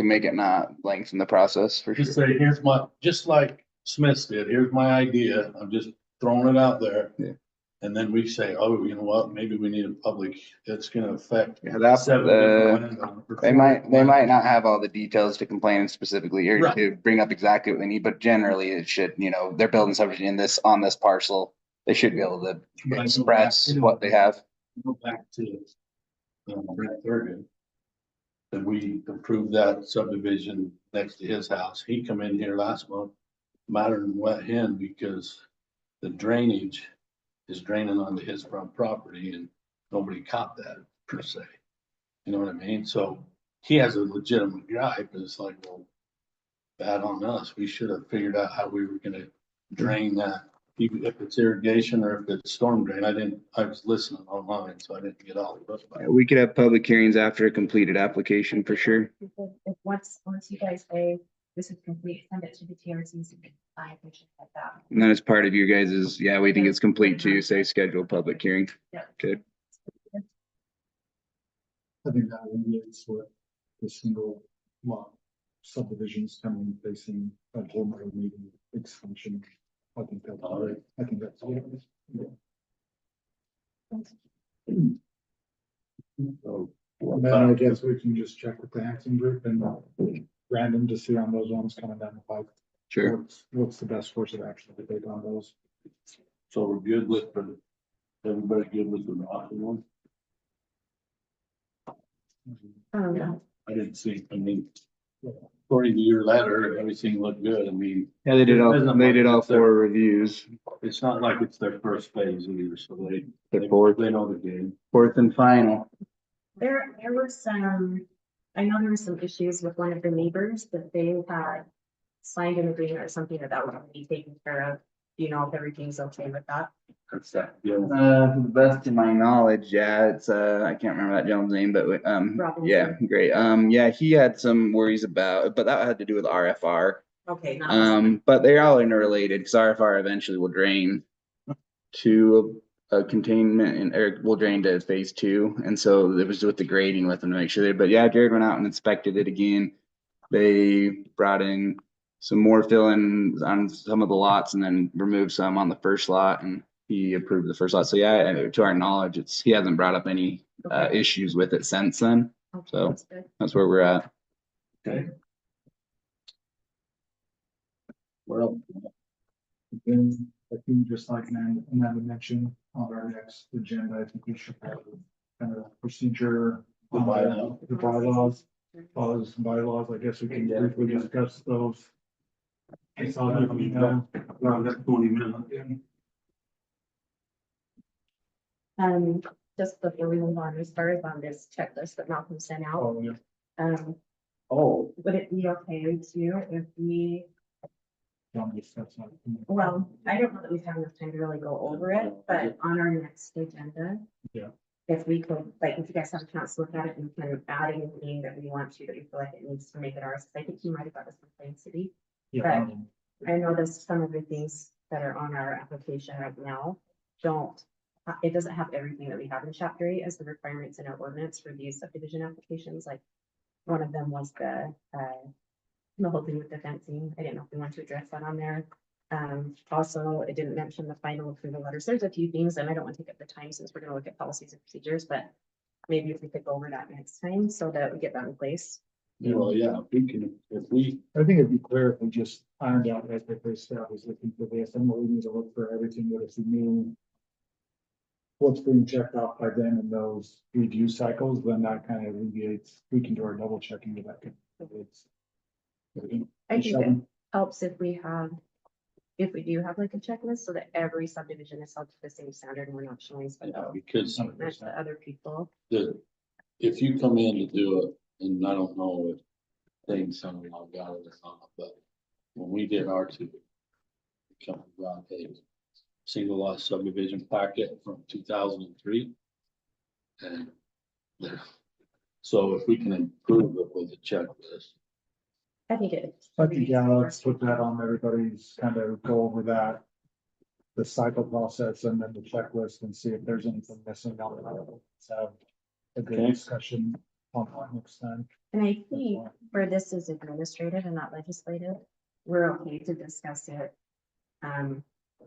make it not lengthen the process for Just sure. say, here's my, just like Smith's did, here's my idea, I'm just throwing it out there. Yeah. And then we say, oh, you know what, maybe we need a public, it's gonna affect Yeah, that's, 7 different landowners. they might not have all the details to complain specifically or Right. to bring up exactly what they need, but generally it should, they're building something on this parcel. They should be able to But I go express back- what they have. Go back to Brett Thurgood. And we approved that subdivision next to his house. He come in here last month, mattered and wet hen because the drainage is draining onto his front property and nobody caught that per se. You know what I mean? So he has a legitimate gripe, but it's like, well, bad on us. We should have figured out how we were gonna drain that. Even if it's irrigation or if it's storm drain, I was listening online, so I didn't get all of it. We could have public hearings after a completed application for sure. If once you guys say this is complete, send it to the TRCs and I appreciate that. And then as part of your guys's, yeah, we think it's complete too, say schedule public hearing. Yeah. Okay. I think that alleviates what the single lot subdivisions coming facing a whole nother meeting extension. I think that's all right. I think that's. So, And then I guess we can just check with the Hanson group and random to see on those ones coming down the pipe. Sure. What's the best course of action to take on those? So we're good with everybody good with the Rockland one? I didn't see, according to your letter, everything looked good. I mean, Yeah, they did all It's their- 4 reviews. it's not like it's their first phase either, so The they 4th know the game. and final. There were some, I know there were some issues with one of the neighbors that they had signed an agreement or something that was gonna be taken care of. Do you know if everything's okay with that? That's that, yeah. To the best of my knowledge, yeah, it's, I can't remember that gentleman's name, but, Robinson. yeah, great. Yeah, he had some worries about, but that had to do with RFR. Okay, not. But they're all interrelated, because RFR eventually will drain to a containment and, or will drain to phase 2. And so it was with the grading with them to make sure but yeah, Jared went out and inspected it again. They brought in some more fill-ins on some of the lots and then remove some on the first lot, and he approved the first lot. So yeah, to our knowledge, he hasn't brought up any Okay. issues with it since then. Okay, so- that's good. That's where we're at. Okay. Well, then, I think just like Amanda mentioned, on our next agenda, I think we should have kind of procedure. The bylaw. The bylaws, policies and bylaws, I guess we can briefly discuss those. I saw that, Around that 20 minutes. Just before we move on, as far as on this checklist that Malcolm sent out, Oh, yeah. Oh, would it be okay with you if we, Don't discuss that. well, I don't know that we've had enough time to really go over it, but on our next agenda. Yeah. If we could, like, if you guys have a chance to look at it, and we can add anything that we want to, that we feel like it needs to make it ours, I think you might have got this from Plain City. Yeah. I noticed some of the things that are on our application right now don't, it doesn't have everything that we have in chapter 8 as the requirements in our ordinance for these subdivision applications, like one of them was the whole thing with the fencing. I didn't know if we want to address that on there. Also, it didn't mention the final approval letters. There's a few things, and I don't want to take up the time since we're gonna look at policies and procedures, but maybe if we could go over that next time so that we get that in place. well, yeah, if we, I think it'd be clear if we just ironed out like if the staff is looking for this, and we need to look for everything, but if we knew what's being checked off by them in those review cycles, then that kind of alleviates, we can do our double checking with that. I think it helps if we do have like a checklist so that every subdivision is held to the same standard and we're not showing stuff yeah, out because to other people. if you come in to do it, and I don't know if things sound like got it or not, but when we did our two, come around a single lot subdivision packet from 2003. And there, so if we can improve it with a checklist. I think it. I think, yeah, let's put that on everybody's kind of go over that. The cycle process and then the checklist and see if there's anything missing out of it. Let's have a good Okay. discussion on that next time. And I think where this is administrative and not legislative, we're okay to discuss it.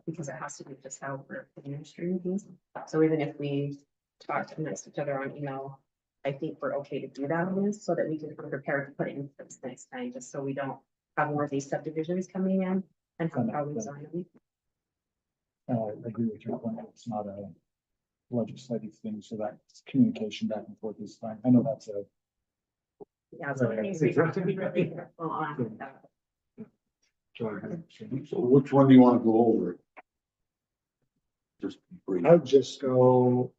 Because it has to do just how we're administering things. So even if we talk amongst each other on email, I think we're okay to do that on this so that we can come prepared to put it in place next time, just so we don't have more of these subdivisions coming in and have problems on them. I agree with your point. It's not a legislative thing, so that communication back and forth is fine. I know that's a. Yeah, so it needs to be really careful on that. So which one do you want to go over? Just brief. I'd just go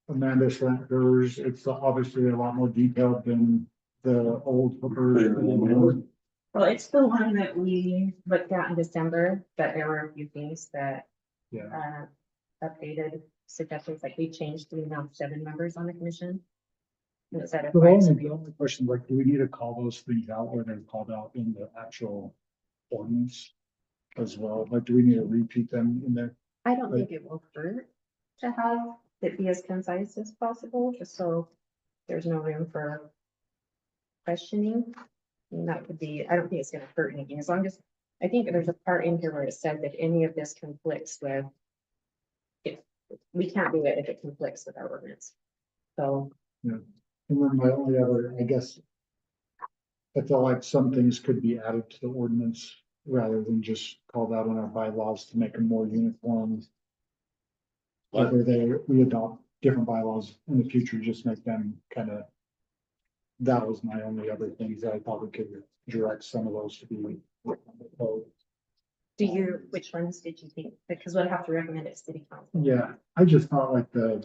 Amanda sent hers. It's obviously a lot more detailed than the old version. Well, it's the one that we looked at in December, but there were a few things that Yeah, updated suggestions, like we changed to now 7 members on the commission. Instead of the 5. only question, like, do we need to call those things out where they're called out in the actual ordinance as well? Like, do we need to repeat them in there? I don't think it will hurt to have it be as concise as possible, just so there's no room for questioning. And that could be, I don't think it's gonna hurt anything, as long as, I think there's a part in here where it said that any of this conflicts with. If, we can't do it if it conflicts with our ordinance. So, And then my only other, I guess. I feel like some things could be added to the ordinance rather than just called out in our bylaws to make them more uniform. What? Whether we adopt different bylaws in the future, just make them kind of. That was my only other things that I probably could direct some of those to be. do you, which ones did you think, because we'll have to recommend it to city council. Yeah, I just thought like the.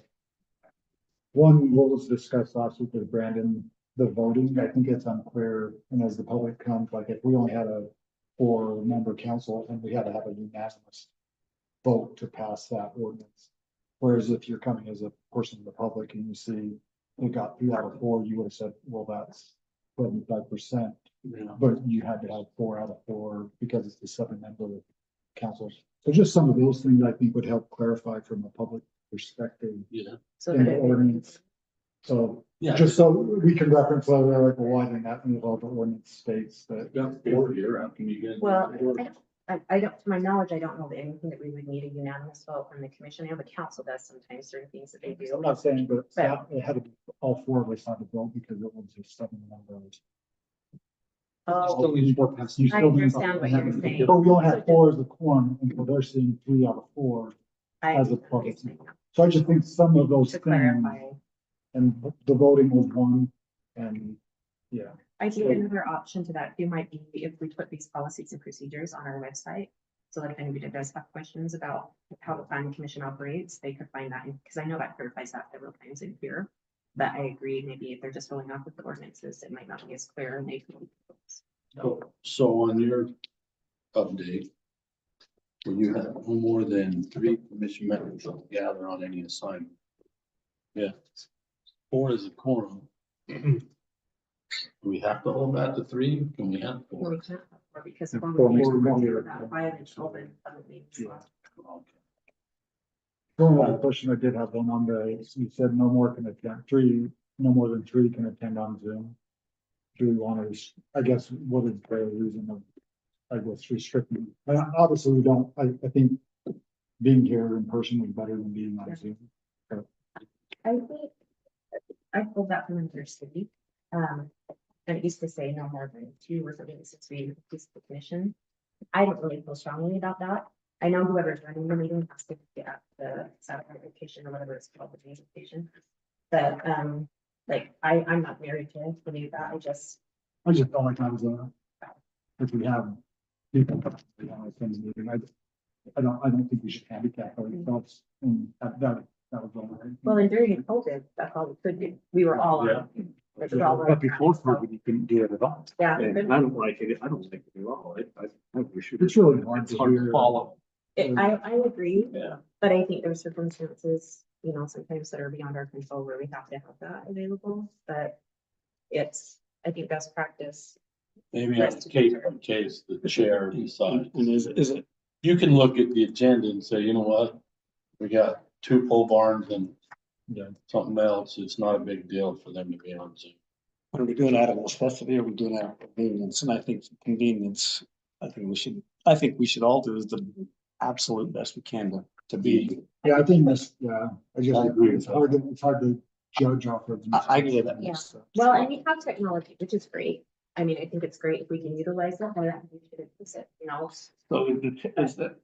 One, what was discussed last week with Brandon, the voting, I think it's unclear, and as the public comes, like if we only had a 4-member council and we had to have a unanimous. Vote to pass that ordinance. Whereas if you're coming as a person in the public and you see it got 3 out of 4, you would have said, well, that's 75%. Yeah. But you had to have 4 out of 4 because it's the 7-member council. So just some of those things I think would help clarify from a public perspective Yeah. So in that the it- ordinance. So Yeah. just so we can reference whether like, why didn't that in all the ordinance states that. Yeah, or here, how can you get? Well, I don't, to my knowledge, I don't know that anything that we would need a unanimous vote from the commission. I know the council does sometimes certain things that they do. I'm not saying, but it had to be all four of us had to vote because it was just 7 members. Oh, Still need four passes. You I still need- understand what you're saying. But we only have 4 as a quorum, and so they're saying 3 out of 4. I as a understand what you're public. saying. So I just think some of those To things, clarify, and the voting was one, and yeah. I think another option to that, too, might be if we put these policies and procedures on our website. So that if anybody does have questions about how the planning commission operates, they could find that, because I know that clarifies that several times in here. But I agree, maybe if they're just going off with the ordinances, it might not be as clear and they can. So on your update, when you have no more than 3 commission members shall gather on any assignment. Yeah. 4 is a quorum. Do we have to hold that to 3? Can we have Well, 4? we can't, or because. Yeah, one four would be makes it over longer. that, why haven't you opened other meetings? Okay. One other question I did have one on the, you said no more can attend, 3, no more than 3 can attend on Zoom. Do we want to, I guess, what is the reason of, I guess, restricting? And obviously, we don't, I think being here in person is better than being on Zoom. I think, I pulled that from another city. And it used to say no more than 2 or something since we increased the commission. I don't really feel strongly about that. I know whoever's running the meeting has to get the satellite location or whatever it's called, the presentation. But, like, I'm not married to any of that. I just, The only times, if we have people, you know, attend the meeting, I don't think we should handicap our thoughts, and that was all right. well, and during COVID, that's all we could do. We were all Yeah. on. It was all But before on, so, COVID, you couldn't do it at all. yeah, And but I don't like it. I don't like it at all. I think we should. It's really hard It's to hard to hear. follow. I agree. Yeah. But I think there's circumstances, you know, sometimes that are beyond our control where we have to have that available, but it's, I think, best practice. Maybe on a case by case, the chair decides. And is it, You can look at the agenda and say, you know what? We got 2 pole barns and Yeah. something else. It's not a big deal for them to be on Zoom. are we doing out of necessity or are we doing out of convenience? And I think convenience, I think we should all do is the absolute best we can to be. Yeah, I think this, yeah, I agree it's with hard to judge off of. I get it. Yeah. Well, and we have technology, which is great. I mean, I think it's great if we can utilize it, but we should use it, you know. So is that,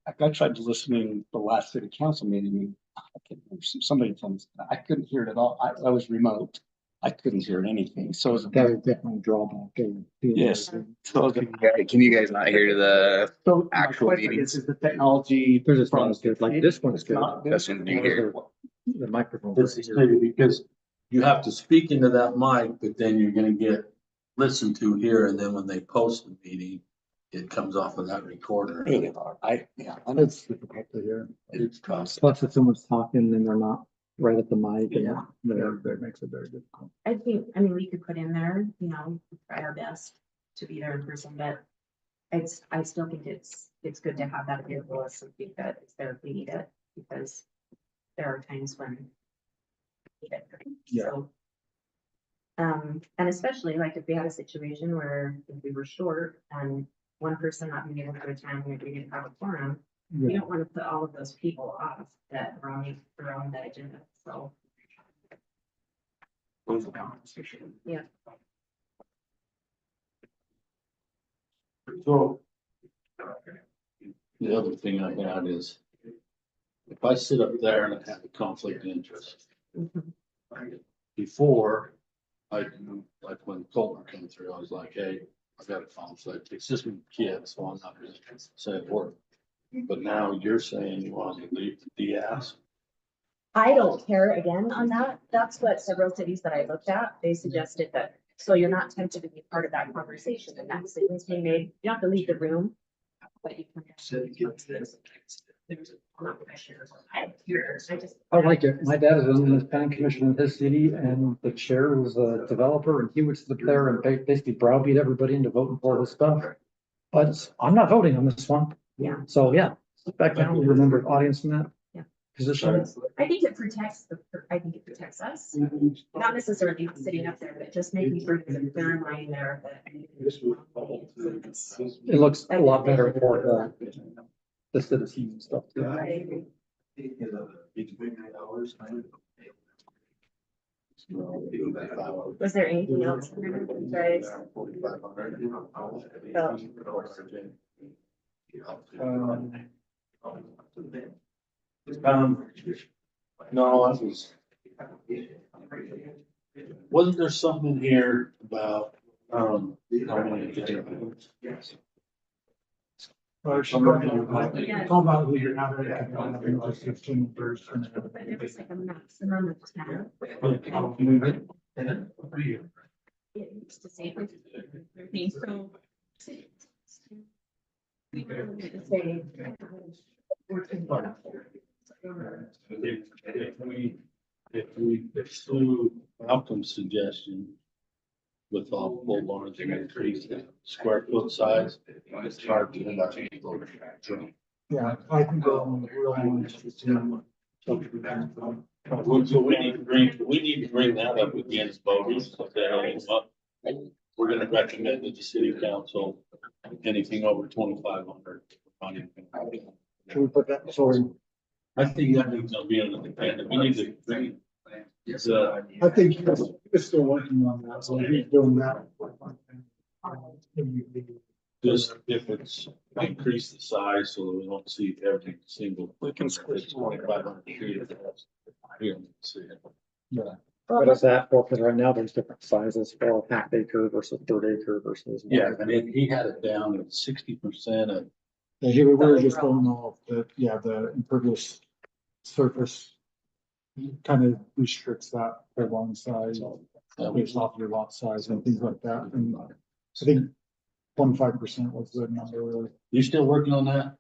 like, I tried to listen in the last city council meeting. I can't remember, somebody told me, I couldn't hear it at all. I was remote. I couldn't hear anything. So is it- That is definitely a drawback. Yes. So is it- Can you guys not hear the So my actual question meetings? is the technology. There's a from- good, like this one's good. Not good. That's what you hear. The microphone. This is maybe because you have to speak into that mic, but then you're gonna get listened to here, and then when they post the meeting, it comes off of that recorder. Really hard. I know It's difficult to hear. It's tough. Plus if someone's talking and they're not right at the mic. Yeah. That makes it very difficult. I think, I mean, we could put in there, you know, try our best to be there in person, but I still think it's good to have that available as something that is there if we need it, because there are times when we need it. Yeah. So, and especially like if we had a situation where if we were short and one person not being able to attend, we didn't have a forum, we Yeah, don't want to put all of those people off that are on that agenda, so. Yeah. So. The other thing I had is. If I sit up there and I have a conflict of interest, Mhm. before. Like when Colton came through, I was like, hey, I got a conflict. It's just with kids, so I'm not gonna say a word. But now you're saying you want to leave the DS. I don't care again on that. That's what several cities that I looked at, they suggested that, so you're not tempted to be part of that conversation and that decision's being made. You don't have to leave the room. But you can. I'm not quite sure. I like it. My dad is on the planning commission in his city and the chair was a developer and he would sit there and basically browbeat everybody into voting for this stuff. But I'm not voting on this one. Yeah. So yeah, sit back down, we remember audience from that. position. I think it protects I think it protects us, not necessarily sitting up there, but just making sure that they're in line there. It looks a lot better for the citizens and stuff. too. I agree. Was there anything else you guys felt? No, I was. Wasn't there something here about, It's all about who you're having. But it was like a maximum of 10. It used to say 15, so. We were looking to say 14. If we pursue Malcolm's suggestion with all full barns and increase the square foot size, it's hard to. Yeah, I can go on the real ones. So we need to bring that up against voters, so that, well, we're gonna recommend to the city council anything over 2,500. Should we put that, so I think that needs to be on the agenda. We need to bring. I think he's still working on that, so he's doing that. Just if it's increase the size so that we don't see every single. We can squish 2,500 feet. We don't see it. What is that for? Because right now there's different sizes for half acre versus third acre versus. Yeah, I mean, he had it down at 60% of. Yeah, here we were just going off the, the impervious surface. Kind of restricts that for one size, based off your lot size and things like that, and I think 25% was the number. You still working on that?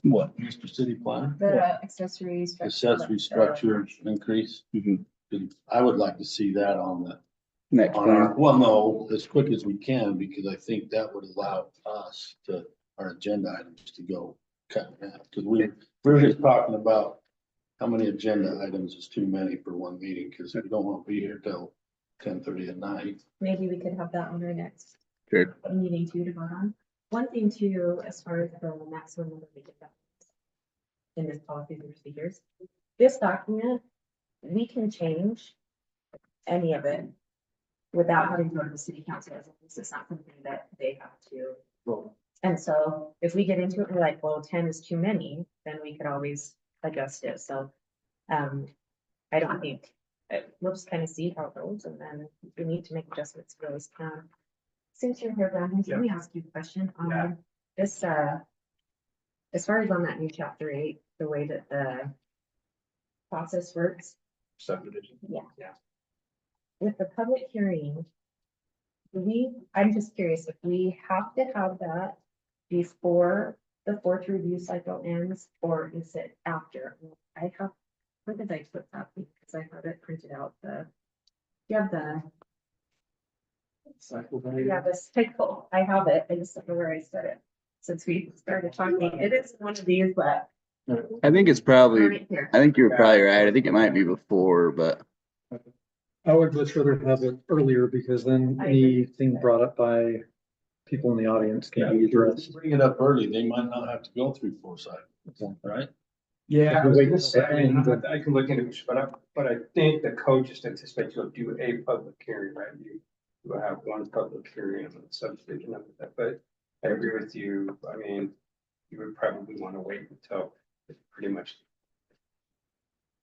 What? Mr. City Planner? The accessory structure. Accessory structure increase? Mhm. I would like to see that on the. Next On our, one. well, no, as quick as we can, because I think that would allow us to, our agenda items to go cut in half. Cause we were just talking about how many agenda items is too many for one meeting, because we don't want to be here till 10:30 at night. Maybe we could have that on our next Sure. meeting too to vote on. One thing too, as far as the maximum number of agenda in this policy and procedures, this document, we can change any of it without having to go to the city council. As this is not something that they have to. And so if we get into it, we're like, well, 10 is too many, then we could always adjust it. So I don't think, we'll just kind of see how it goes, and then if we need to make adjustments, we always can. Since you're here, Brandon, let me ask you a question on this, as far as on that new chapter 8, the way that the process works. Subdivision. Yeah. With the public hearing, I'm just curious if we have to have that before the 4th review cycle ends, or is it after? Where did I put that? Because I have it printed out, you have the cycle, I have it, I just don't know where I set it, since we started talking, it is one of these, but. I think it's probably, Right here. I think you're probably right. I think it might be before, but I would much rather have it earlier, because then I agree. anything brought up by people in the audience can be addressed. Bring it up early, they might not have to go through 4 cycles, right? Yeah, If I we was wait gonna till say, the end, then- I can look into it, but I think the code just anticipates you'll do a public hearing, right? You will have one public hearing on the subdivision of that, but I agree with you. I mean, you would probably want to wait until it's pretty much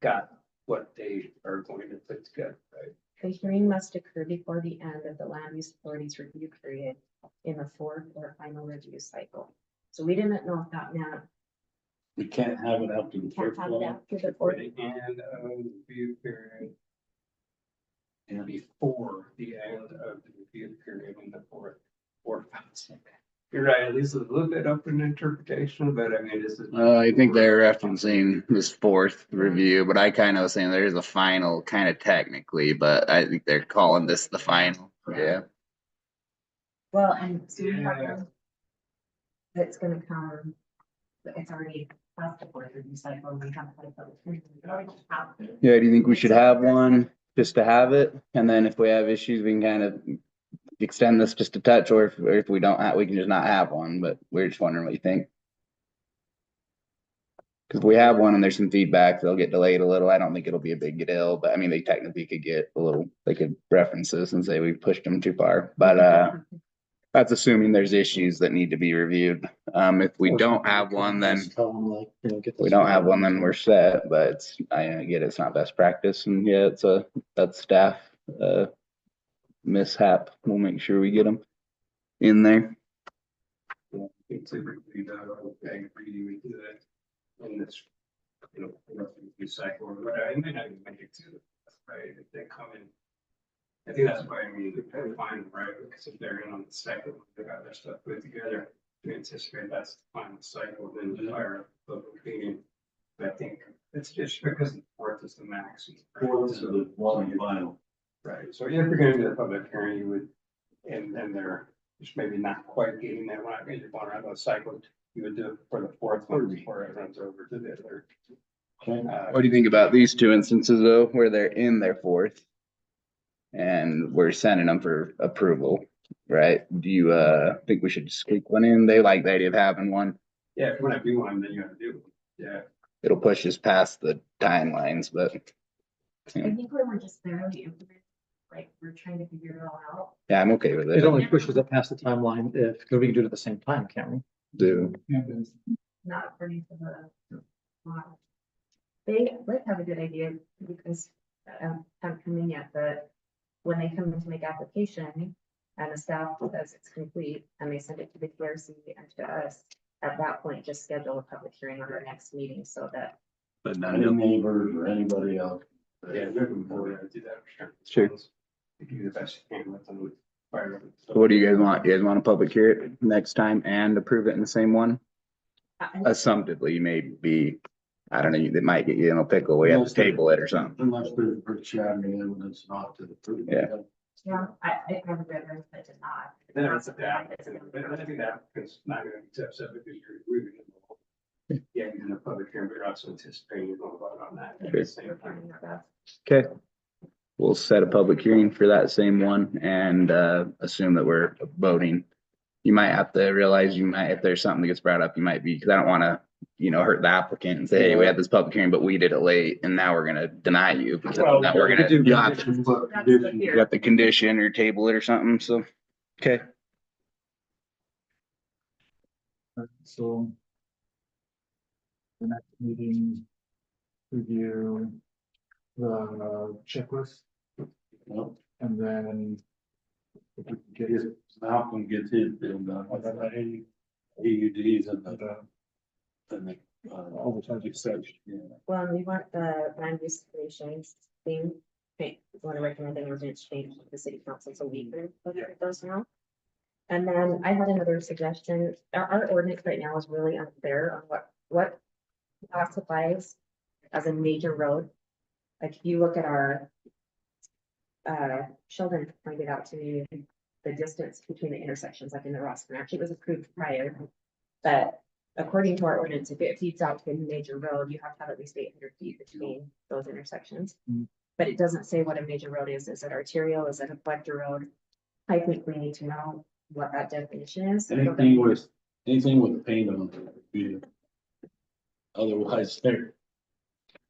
got what they are going to put together, right? The hearing must occur before the end of the land use authority's review period in the 4th or final review cycle. So we didn't know if that meant We can't have it after the we can't first have it one. after the For 4th. the end of the review period. And before the end of the review period in the 4th or 5th. You're right, this is a little bit up in interpretation, but I mean, this is. I think they're referencing this 4th review, but I kind of was saying there's a final kind of technically, but I think they're calling this the final. Yeah. Well, and so we have Yeah. one that's gonna come, but it's already Last before the cycle, we have like those. Yeah, do you think we should have one just to have it? And then if we have issues, we can kind of extend this just a touch, or if we don't have, we can just not have one, but we're just wondering what you think. Cause if we have one and there's some feedback, they'll get delayed a little. I don't think it'll be a big deal, but I mean, they technically could get a little, they could reference this and say we pushed them too far, but, that's assuming there's issues that need to be reviewed. If we don't have one, then Just tell them like, you know, get if we this- don't have one, then we're set, but it's, I get it's not best practice and yeah, that's staff, mishap. We'll make sure we get them in there. Typically, I agree with you that in this, you know, roughly cycle or whatever, it may not even make it to, right, if they come in. I think that's why, I mean, they're fine, right, because if they're in on the second, they got their stuff put together, we anticipate that's the final cycle, then the higher public meeting. I think it's just because the fourth is the max. Fourth is the one final. Right, so if you're gonna do the public hearing, you would, and they're just maybe not quite getting that one, I mean, you're going around the cycle, you would do it for the fourth one before it runs over to the other. What do you think about these two instances though, where they're in their fourth? And we're sending them for approval, right? Do you, think we should squeak one in? They like the idea of having one. Yeah, if you wanna do one, then you have to do one, yeah. It'll push us past the timelines, but. I think we were just barely implementing, like, we're trying to figure it all out. Yeah, I'm okay with It it. only pushes it past the timeline if, because we can do it at the same time, can't we? Do, Not according to the model. They might have a good idea because haven't come in yet, but when they come in to make application and the staff says it's complete and they send it to the PRC and to us, at that point, just schedule a public hearing on our next meeting so that. but Any neighbors or anybody else. Yeah, they're going to do that for Sure. sure. You do the best you can with them with fire. What do you guys want? You guys want a public hearing next time and approve it in the same one? Assumptively, maybe, I don't know, it might get you in a pickle. We have to table it or something. Unless there's shattering evidence not to the truth. Yeah. Yeah, I have a veteran that did not. Then it's a bad, but I think that is not gonna be tough, so because you're moving it. Yeah, you're in a public hearing, but you're also anticipating you're going to vote on that at the same time. Okay. We'll set a public hearing for that same one and assume that we're voting. You might have to realize if there's something that gets brought up, you might be, because I don't want to, hurt the applicant and say, hey, we had this public hearing, but we did it late and now we're gonna deny you. Because Well, now we're we gonna, do you have to, conditions, but you have to condition or table it or something, so, okay. So. The next meeting, review the checklist Well, and then. If we can get Yes, it, Malcolm gets his bill done, and then the AUDs and the, overtime exception. yeah. Well, and we want the land use relations thing, okay, we want to recommend an ordinance change to the city council, so we can look at those now. And then I had another suggestion, our ordinance right now is really unclear on what classifies as a major road. Like if you look at our Sheldon pointed out to me the distance between the intersections, like in the Rossman, actually it was approved prior. But according to our ordinance, if it feeds out to a major road, you have to have at least 800 feet between those intersections. Mm. But it doesn't say what a major road is. Is it arterial? Is it a collector road? I think we need to know what that definition is. Anything with paint on it would be. Otherwise, they're.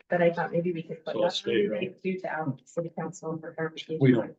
But I thought maybe we could put So that it's straight, on the due to our city council for clarification. We don't-